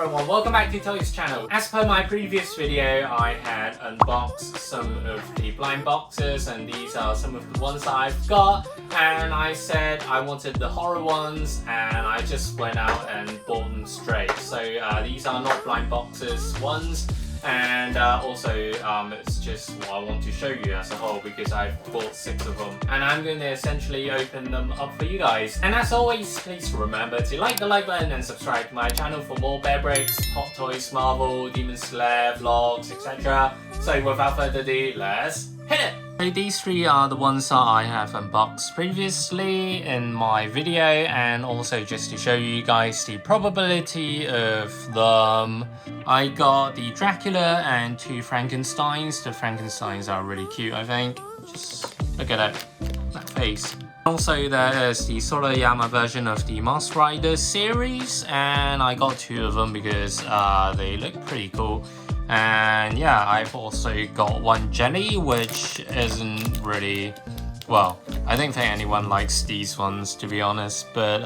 everyone, welcome back to Toys channel. As per my previous video, I had unboxed some of the blind boxes and these are some of the ones that I've got, and I said I wanted the horror ones and I just went out and bought them straight. So these are not blind boxes ones, and also it's just what I want to show you as a whole because I've bought 6 of them and I'm going to essentially open them up for you guys. And as always, please remember to like the like button and subscribe to my channel for more Bearbricks, Hot Toys, Marvel, Demon Slayer, vlogs, etc. So without further ado, let's hit it! So these 3 are the ones that I have unboxed previously in my video, and also just to show you guys the probability of them. I got the Dracula and 2 Frankensteins. The Frankensteins are really cute, I think. Just look at that face. Also there is the Soroyama version of the Masked Rider series, and I got 2 of them because they look pretty cool. And yeah, I've also got 1 jelly, which isn't really, well, I don't think anyone likes these ones to be honest, but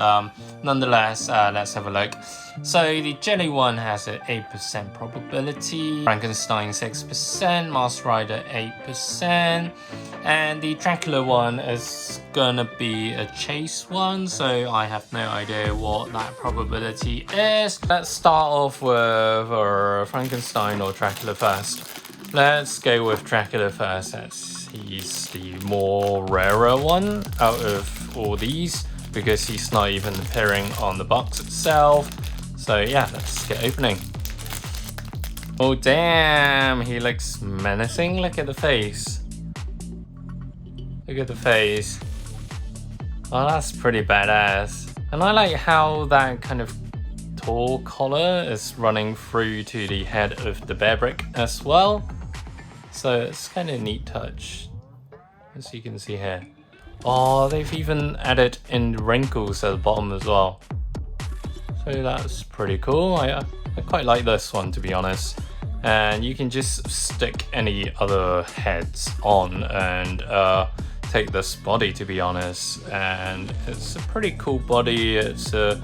nonetheless, let's have a look. So the jelly one has an 8% probability, Frankenstein 6%, Masked Rider 8%, and the Dracula one is gonna be a chase one, so I have no idea what that probability is. Let's start off with Frankenstein or Dracula first. Let's go with Dracula first, as he's the more rarer one out of all these because he's not even appearing on the box itself. So yeah, let's get opening. Oh damn, he looks menacing. Look at the face. Look at the face. Oh, that's pretty badass. And I like how that kind of tall collar is running through to the head of the Bearbrick as well. So it's kind of a neat touch, as you can see here. Oh, they've even added in wrinkles at the bottom as well. So that's pretty cool. I quite like this one, to be honest. And you can just stick any other heads on and take this body, to be honest. And it's a pretty cool body. It's a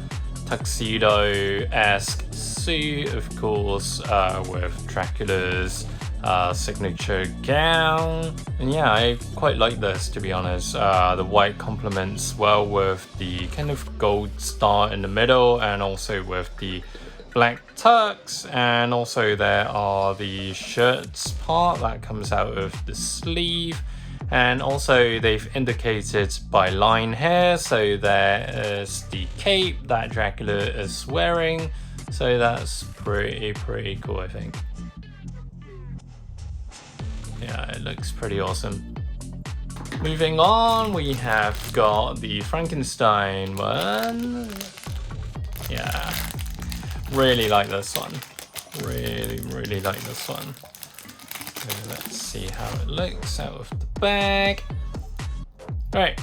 tuxedo-esque suit, of course, with Dracula's signature gown. And yeah, I quite like this, to be honest. The white complements well with the kind of gold star in the middle, and also with the black tux, and also there are the shirts part that comes out of the sleeve, and also they've indicated by line here, so there is the cape that Dracula is wearing, so that's pretty cool, I think. Yeah, it looks pretty awesome. Moving on, we have got the Frankenstein one. Yeah, really like this one. Really like this one. So let's see how it looks out of the bag. Right,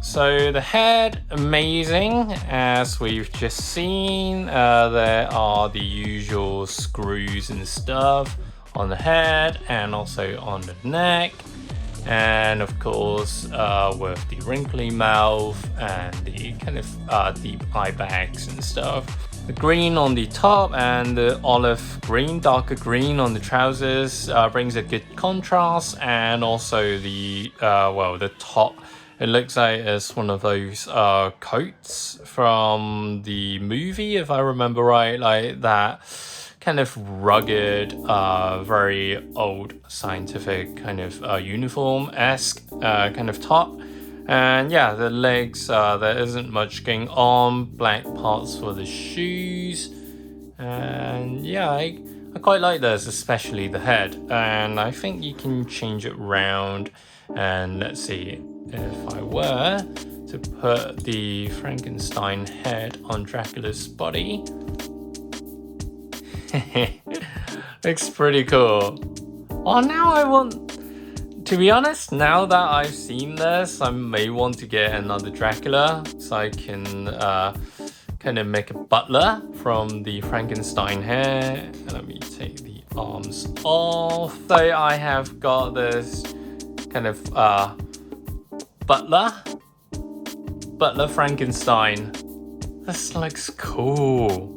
so the head, amazing, as we've just seen. There are the usual screws and stuff on the head and also on the neck, and of course with the wrinkly mouth and the kind of deep eye bags and stuff. The green on the top and the olive green, darker green on the trousers brings a good contrast, and also the the top, it looks like it's one of those coats from the movie, if I remember right, like that kind of rugged, very old scientific kind of uniform-esque kind of top. And yeah, the legs, there isn't much going on. Black parts for the shoes. And yeah, I quite like this, especially the head. And I think you can change it around. And let's see, if I were to put the Frankenstein head on Dracula's body, looks pretty cool. Oh, now I want, to be honest, now that I've seen this, I may want to get another Dracula so I can kind of make a butler from the Frankenstein hair. Let me take the arms off. So I have got this kind of butler Frankenstein. This looks cool.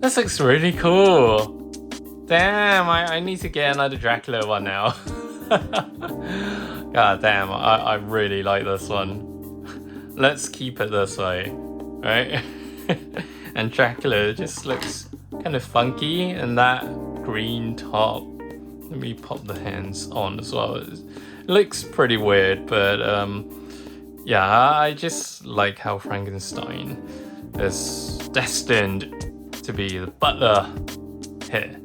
This looks really cool. Damn, I need to get another Dracula one now. God damn, I really like this one. Let's keep it this way, right? And Dracula just looks kind of funky, and that green top. Let me pop the hands on as well. It looks pretty weird, but yeah, I just like how Frankenstein is destined to be the butler here.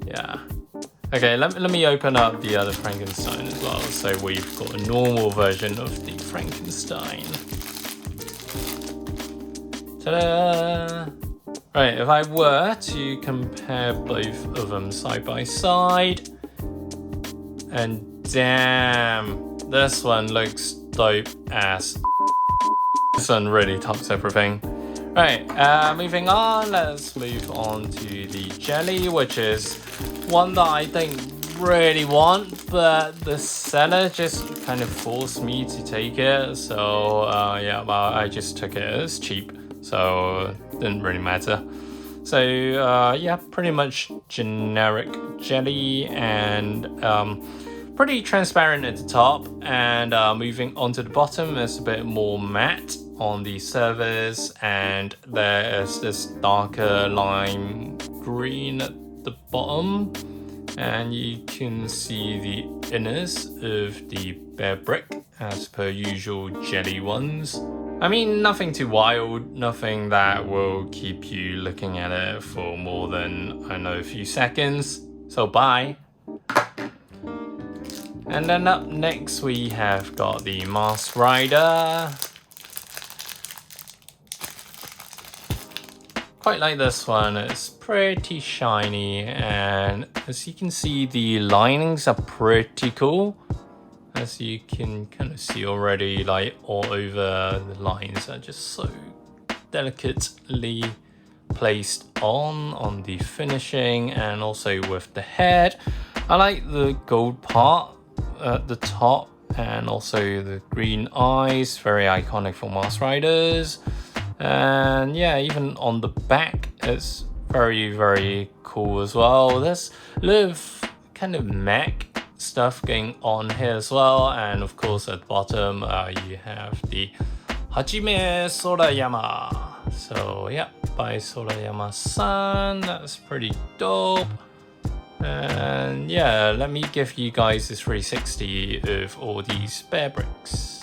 Yeah. Okay, let me open up the other Frankenstein as well. So we've got a normal version of the Frankenstein. Ta-da! Right, if I were to compare both of them side by side, and damn, this one looks dope as. This one really tops everything. Right, moving on, let's move on to the jelly, which is one that I don't really want, but the seller just kind of forced me to take it. So yeah, well, I just took it. It's cheap, so it didn't really matter. So yeah, pretty much generic jelly, and pretty transparent at the top, and moving on to the bottom, it's a bit more matte on the surface, and there is this darker lime green at the bottom, and you can see the inners of the Bearbrick as per usual jelly ones. I mean, nothing too wild, nothing that will keep you looking at it for more than, I don't know, a few seconds. So bye. And then up next we have got the Masked Rider. Quite like this one, it's pretty shiny, and as you can see, the linings are pretty cool. As you can kind of see already, like all over, the lines are just so delicately placed on the finishing, and also with the head. I like the gold part at the top, and also the green eyes, very iconic for Masked Riders. And yeah, even on the back, it's very, very cool as well. There's a lot of kind of mech stuff going on here as well. And of course, at the bottom, you have the Hajime Sorayama. So yeah, by Sorayama-san, that's pretty dope. And yeah, let me give you guys this 360 of all these Bearbricks.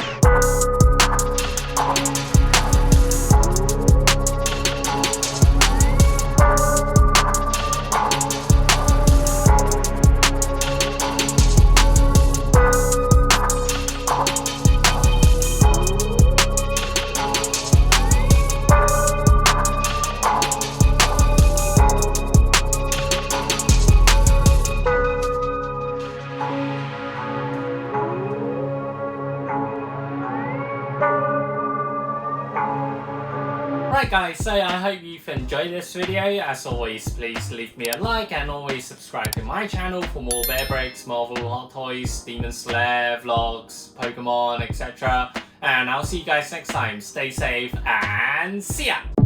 Right guys, so I hope you've enjoyed this video. As always, please leave me a like, and always subscribe to my channel for more Bearbricks, Marvel, Hot Toys, Demon Slayer, vlogs, Pokemon, etc. And I'll see you guys next time. Stay safe and see ya!